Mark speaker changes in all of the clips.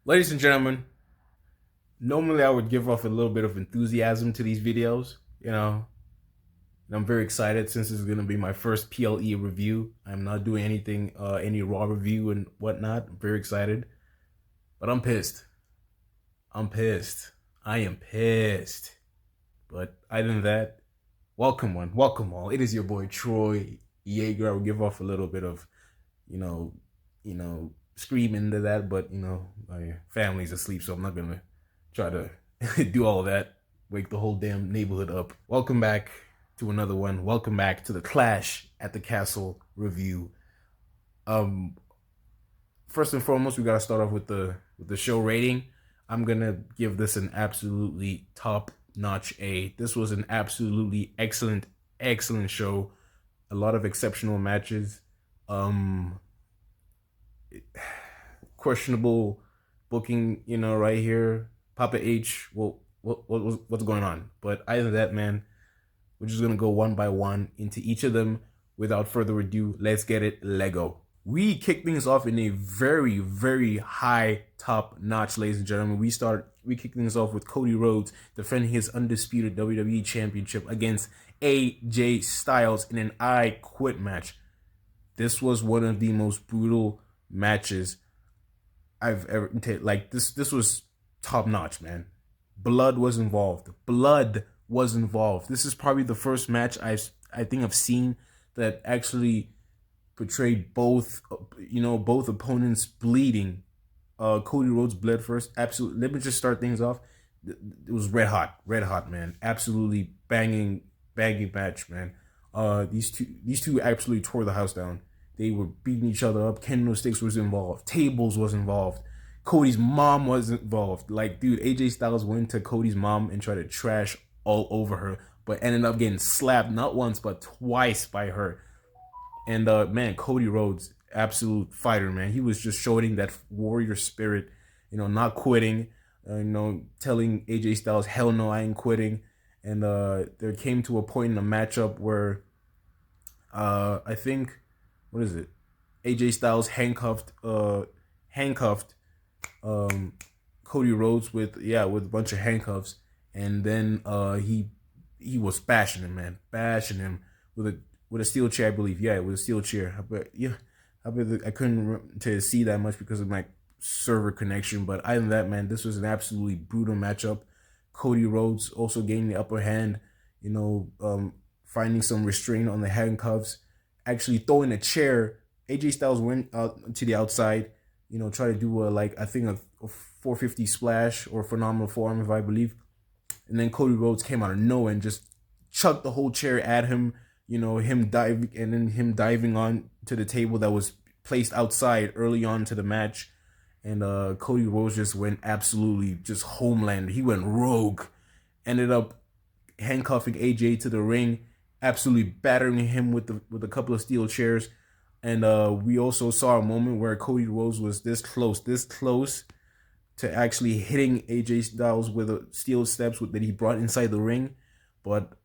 Speaker 1: Ladies and gentlemen, normally I would give off a little bit of enthusiasm to these videos, and I'm very excited since this is going to be my first PLE review. I'm not doing anything, any Raw review and whatnot. I'm very excited, but I'm pissed. I'm pissed. I am pissed. But other than that, welcome all. It is your boy Troy Yeager. I will give off a little bit of, you know, screaming to that, but my family's asleep, so I'm not gonna try to do all of that, wake the whole damn neighborhood up. Welcome back to another one. Welcome back to the Clash at the Castle review. Um, First and foremost, we gotta start off with the show rating. I'm gonna give this an absolutely top notch A. This was an absolutely excellent show. A lot of exceptional matches. Um, Questionable booking, right here. Papa H, well, what's going on? But either that, man, we're just gonna go one by one into each of them. Without further ado, let's get it. Lego. We kick things off in a very high top notch, ladies and gentlemen. We kick things off with Cody Rhodes defending his undisputed WWE Championship against AJ Styles in an I Quit match. This was one of the most brutal matches I've ever like. This was top notch, man. Blood was involved. This is probably the first match I think I've seen that actually portrayed both opponents bleeding. Cody Rhodes bled first. Absolutely. Let me just start things off. It was red hot, man. Absolutely banging match, man. These two absolutely tore the house down. They were beating each other up. Kendo sticks was involved. Tables was involved. Cody's mom was involved. Like, dude, AJ Styles went to Cody's mom and tried to trash all over her, but ended up getting slapped not once but twice by her. And man, Cody Rhodes, absolute fighter, man. He was just showing that warrior spirit, not quitting, telling AJ Styles, hell no, I ain't quitting. And there came to a point in the matchup where I think, what is it? AJ Styles handcuffed Cody Rhodes with a bunch of handcuffs, and then he was bashing him with a steel chair, I believe. Yeah, with a steel chair. I couldn't to see that much because of my server connection, but other than that, man, this was an absolutely brutal matchup. Cody Rhodes also gaining the upper hand, finding some restraint on the handcuffs, actually throwing a chair. AJ Styles went out to the outside, try to do I think a 450 splash or phenomenal forearm, if I believe. And then Cody Rhodes came out of nowhere and just chucked the whole chair at him, him diving on to the table that was placed outside early on to the match. And Cody Rhodes just went absolutely just homeland. He went rogue. Ended up handcuffing AJ to the ring, absolutely battering him with a couple of steel chairs. And we also saw a moment where Cody Rhodes was this close to actually hitting AJ Styles with a steel steps that he brought inside the ring. But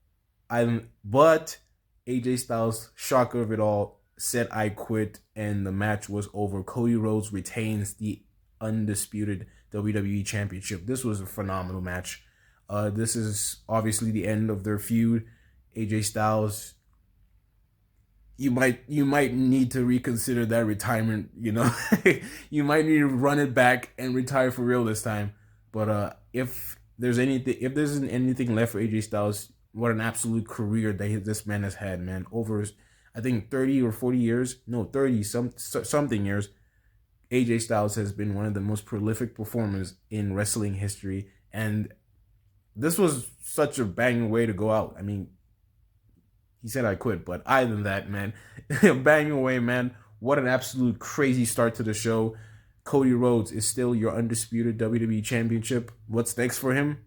Speaker 1: AJ Styles, shocker of it all, said I quit, and the match was over. Cody Rhodes retains the undisputed WWE Championship. This was a phenomenal match. This is obviously the end of their feud. AJ Styles, you might need to reconsider that retirement. You might need to run it back and retire for real this time. But if there isn't anything left for AJ Styles, what an absolute career that this man has had, man. Over, I think 30 or 40 years, no, 30 something years. AJ Styles has been one of the most prolific performers in wrestling history, and this was such a banging way to go out. I mean, he said I quit, but other than that, man, banging away, man. What an absolute crazy start to the show. Cody Rhodes is still your undisputed WWE Championship. What's next for him?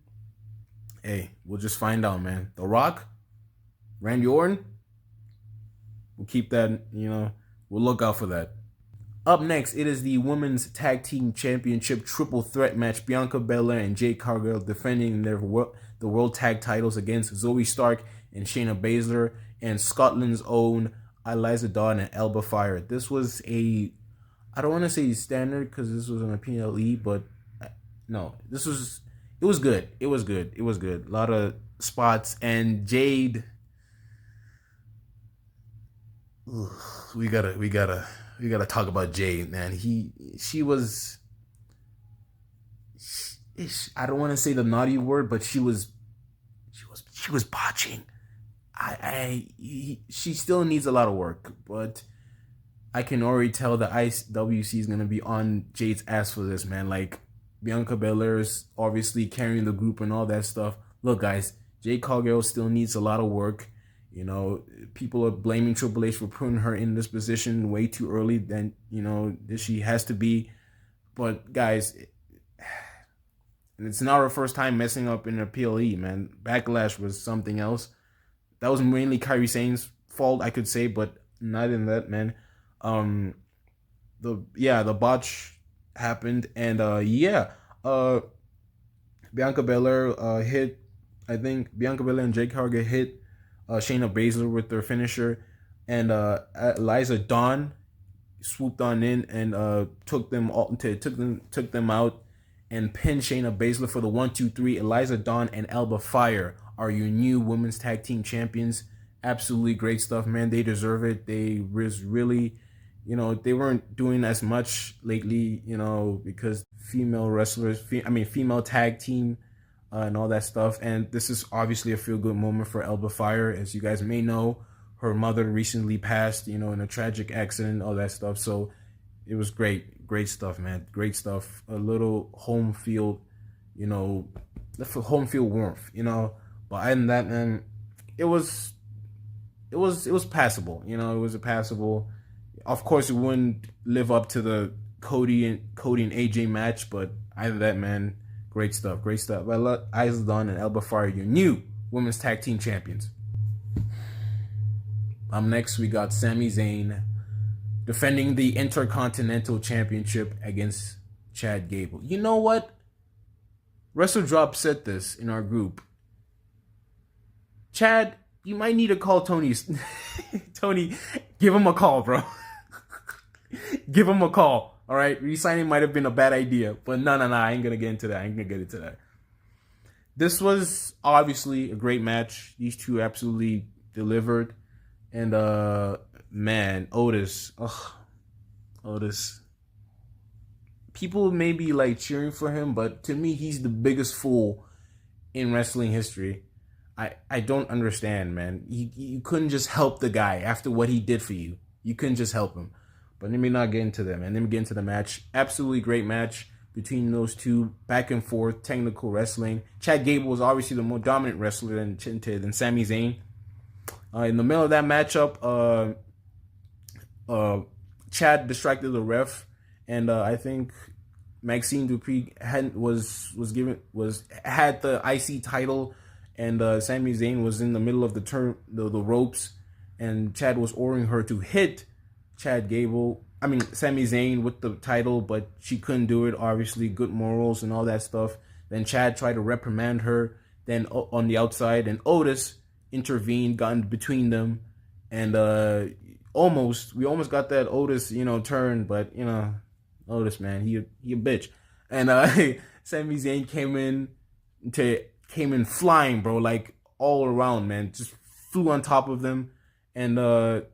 Speaker 1: Hey, we'll just find out, man. The Rock? Randy Orton? We'll keep that, we'll look out for that. Up next, it is the Women's Tag Team Championship Triple Threat match. Bianca Belair and Jade Cargill defending the World Tag titles against Zoey Stark and Shayna Baszler and Scotland's own Eliza Dawn and Elba Fire. This was I don't want to say standard because this was on a PLE, but No, it was good. It was good. It was good. A lot of spots. And Jade, we gotta talk about Jade, man. I don't want to say the naughty word, but she was botching. She still needs a lot of work, but I can already tell the IWC is gonna be on Jade's ass for this, man. Like, Bianca Belair is obviously carrying the group and all that stuff. Look, guys, Jade Cargill still needs a lot of work. You know, people are blaming Triple H for putting her in this position way too early than, she has to be. But, guys, it's not her first time messing up in a PLE, man. Backlash was something else. That was mainly Kairi Sane's fault, I could say, but not in that, man. The botch happened, and Bianca Belair hit. I think Bianca Belair and Jade Cargill hit Shayna Baszler with their finisher, and Eliza Dawn swooped on in and took them out and pinned Shayna Baszler for the 1-2-3. Eliza Dawn and Alba Fire are your new women's tag team champions. Absolutely great stuff, man. They deserve it. They was really, they weren't doing as much lately, because female wrestlers, female tag team and all that stuff. And this is obviously a feel-good moment for Alba Fire. As you guys may know, her mother recently passed, in a tragic accident, all that stuff. So it was great. Great stuff, man. Great stuff. A little home field, home field warmth, But other than that, man, it was passable. It was a passable. Of course, it wouldn't live up to the Cody and AJ match, but either that, man, great stuff. Great stuff. I love Dawn and Alba Fire, your new women's tag team champions. Next, we got Sami Zayn defending the Intercontinental Championship against Chad Gable. You know what? WrestleDrop said this in our group. Chad, you might need to call Tony. Tony, give him a call, bro. Give him a call. All right? Resigning might have been a bad idea. But no, I ain't going to get into that. This was obviously a great match. These two absolutely delivered. And, man, Otis. People may be, like, cheering for him, but to me, he's the biggest fool in wrestling history. I don't understand, man. You couldn't just help the guy after what he did for you. You couldn't just help him. But let me not get into that, man. Let me get into the match. Absolutely great match between those two. Back and forth, technical wrestling. Chad Gable was obviously the more dominant wrestler than Sami Zayn. In the middle of that matchup, Chad distracted the ref, and I think Maxine Dupree had the IC title, and Sami Zayn was in the middle of the ropes, and Chad was ordering her to hit Sami Zayn with the title, but she couldn't do it. Obviously, good morals and all that stuff. Then Chad tried to reprimand her. Then on the outside, and Otis intervened, got in between them, and we almost got that Otis, turn, but Otis, man, he a bitch. And Sami Zayn came in flying, bro, like all around, man, just flew on top of them. And Chad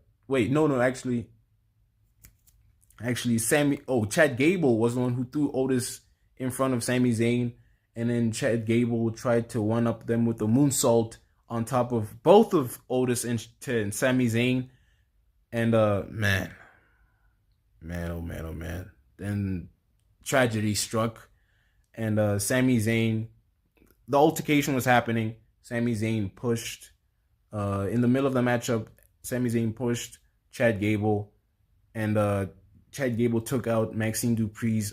Speaker 1: Gable was the one who threw Otis in front of Sami Zayn, and then Chad Gable tried to one up them with the moonsault on top of both of Otis and Sami Zayn. And man. Then tragedy struck, and Sami Zayn, the altercation was happening. Sami Zayn pushed in the middle of the matchup. Sami Zayn pushed Chad Gable, and Chad Gable took out Maxine Dupree's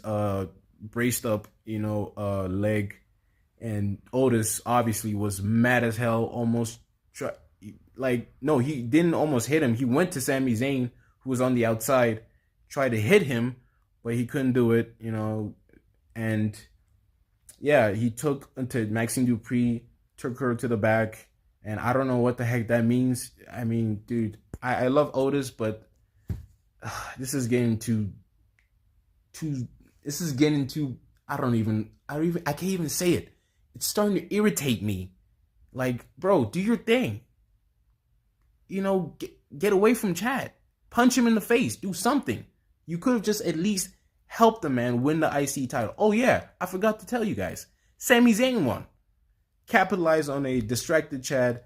Speaker 1: braced up, leg. And Otis obviously was mad as hell. He didn't almost hit him. He went to Sami Zayn, who was on the outside, tried to hit him, but he couldn't do it, And yeah, he took into Maxine Dupree, took her to the back, and I don't know what the heck that means. I mean, dude, I love Otis, but this is getting too I can't even say it. It's starting to irritate me. Like, bro, do your thing. You know, get away from Chad. Punch him in the face. Do something. You could have just at least helped the man win the IC title. Oh yeah, I forgot to tell you guys. Sami Zayn won. Capitalized on a distracted Chad.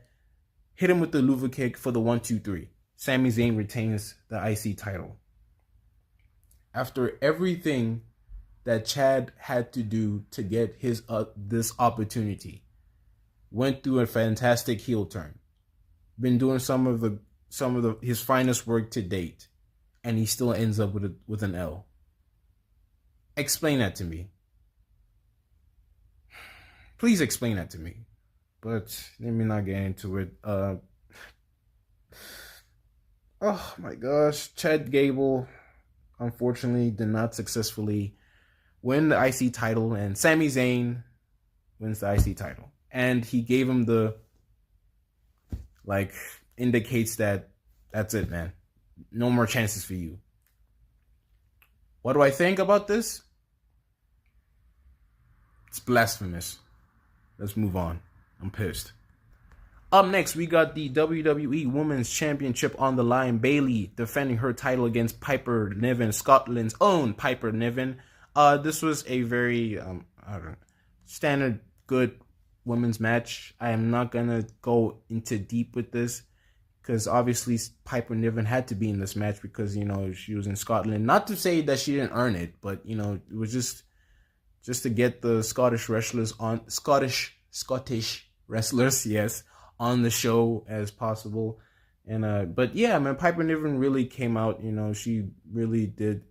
Speaker 1: Hit him with the Luva kick for the 1-2-3. Sami Zayn retains the IC title. After everything that Chad had to do to get his this opportunity, went through a fantastic heel turn. Been doing some of his finest work to date, and he still ends up with an L. Explain that to me. Please explain that to me. But let me not get into it. Oh my gosh, Chad Gable unfortunately did not successfully win the IC title, and Sami Zayn wins the IC title. And he gave him the, like, indicates that that's it, man. No more chances for you. What do I think about this? It's blasphemous. Let's move on. I'm pissed. Up next, we got the WWE Women's Championship on the line. Bayley defending her title against Piper Niven, Scotland's own Piper Niven. This was a very standard good women's match. I am not gonna go into deep with this because obviously Piper Niven had to be in this match because, you know, she was in Scotland. Not to say that she didn't earn it, but, you know, it was just to get the Scottish wrestlers on Scottish wrestlers, yes, on the show as possible. And but yeah, man, Piper Niven really came out, you know, she really did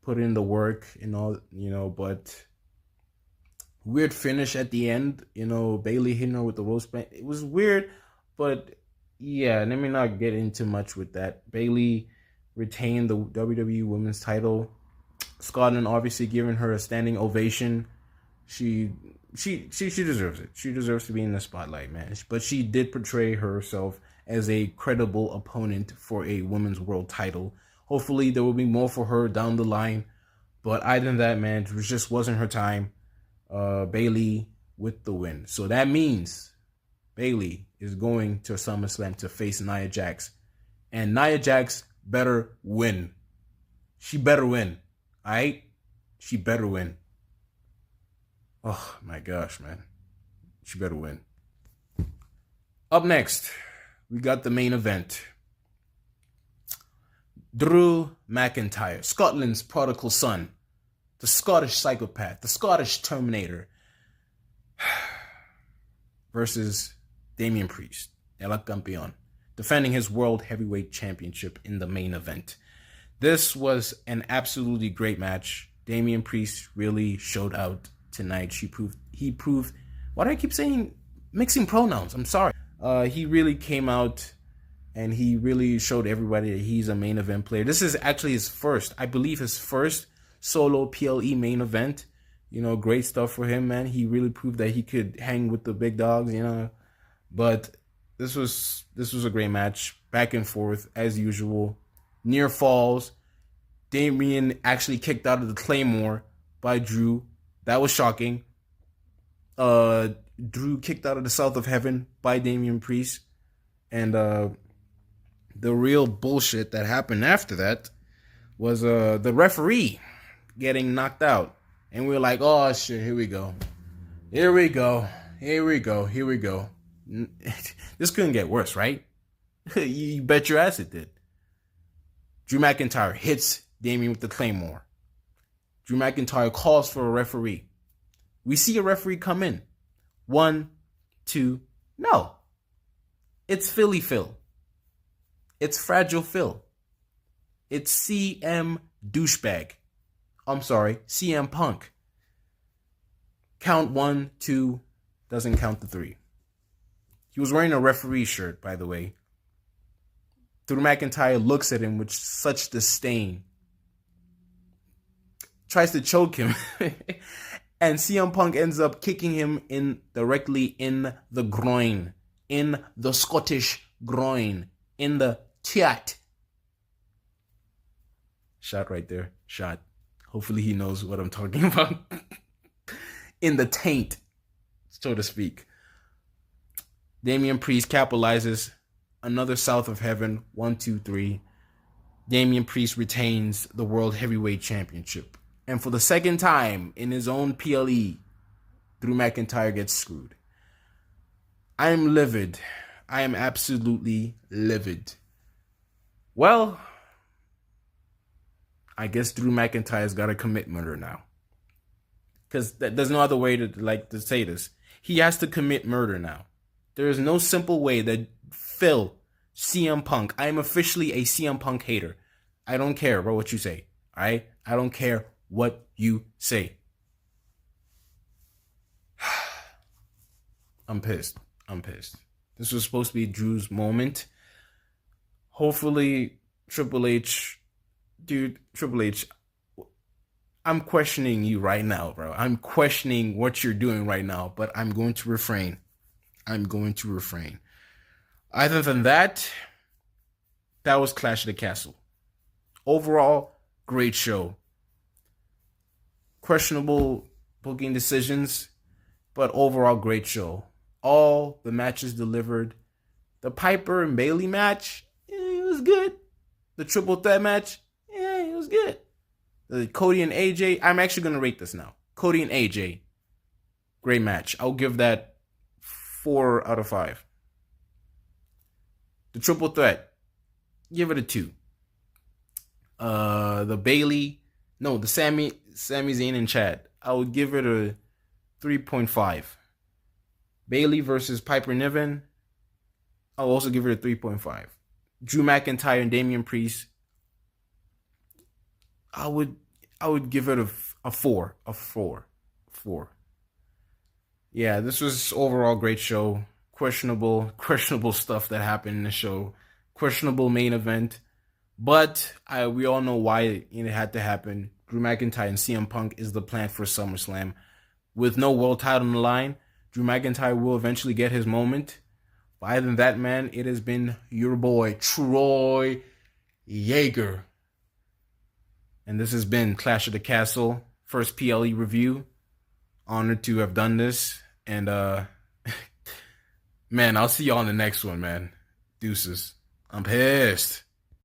Speaker 1: put in the work and all, you know, but weird finish at the end, you know, Bayley hitting her with the roast band. It was weird, but yeah, let me not get into much with that. Bayley retained the WWE Women's title. Scotland obviously giving her a standing ovation. She deserves it. She deserves to be in the spotlight, man. But she did portray herself as a credible opponent for a women's world title. Hopefully there will be more for her down the line. But other than that, man, it just wasn't her time. Bayley with the win. So that means Bayley is going to SummerSlam to face Nia Jax. And Nia Jax better win. She better win. Alright? She better win. Oh my gosh, man. She better win. Up next, we got the main event. Drew McIntyre, Scotland's prodigal son, the Scottish psychopath, the Scottish Terminator, versus Damian Priest, El Campeón, defending his World Heavyweight Championship in the main event. This was an absolutely great match. Damian Priest really showed out tonight. He proved, why do I keep saying mixing pronouns? I'm sorry. He really came out and he really showed everybody that he's a main event player. This is actually his first solo PLE main event. You know, great stuff for him, man. He really proved that he could hang with the big dogs, you know. But this was a great match. Back and forth as usual. Near falls. Damian actually kicked out of the Claymore by Drew. That was shocking. Drew kicked out of the South of Heaven by Damian Priest. And the real bullshit that happened after that was the referee getting knocked out. And we were like, oh shit, here we go. Here we go. Here we go. Here we go. This couldn't get worse, right? You bet your ass it did. Drew McIntyre hits Damian with the Claymore. Drew McIntyre calls for a referee. We see a referee come in. 1, 2, no. It's Philly Phil. It's Fragile Phil. It's CM Douchebag. I'm sorry, CM Punk. Count 1, 2, doesn't count the 3. He was wearing a referee shirt, by the way. Drew McIntyre looks at him with such disdain. Tries to choke him. And CM Punk ends up kicking him directly in the groin. In the Scottish groin. In the tiat. Shot right there. Shot. Hopefully he knows what I'm talking about. in the taint, so to speak. Damian Priest capitalizes. Another South of Heaven. 1, 2, 3. Damian Priest retains the World Heavyweight Championship. And for the second time in his own PLE, Drew McIntyre gets screwed. I am livid. I am absolutely livid. Well, I guess Drew McIntyre's got to commit murder now. Because there's no other way to say this. He has to commit murder now. There is no simple way that Phil, CM Punk, I am officially a CM Punk hater. I don't care about what you say. All right? I don't care what you say. I'm pissed. This was supposed to be Drew's moment. Hopefully, Triple H, I'm questioning you right now, bro. I'm questioning what you're doing right now, but I'm going to refrain. Other than that, that was Clash of the Castle. Overall, great show. Questionable booking decisions, but overall, great show. All the matches delivered. The Piper and Bayley match, it was good. The triple threat match, it was good. The Cody and AJ, I'm actually going to rate this now. Cody and AJ, great match. I'll give that 4 out of 5. The triple threat, give it a 2. The Sami, Zayn, and Chad, I would give it a 3.5. Bayley versus Piper Niven, I'll also give it a 3.5. Drew McIntyre and Damian Priest, I would give it a 4. A 4. Yeah, this was overall great show. Questionable stuff that happened in the show. Questionable main event. But we all know why it had to happen. Drew McIntyre and CM Punk is the plan for SummerSlam. With no world title on the line, Drew McIntyre will eventually get his moment. But other than that, man, it has been your boy, Troy Yeager. And this has been Clash of the Castle, first PLE review. Honored to have done this. And, man, I'll see y'all on the next one, man. Deuces. I'm pissed.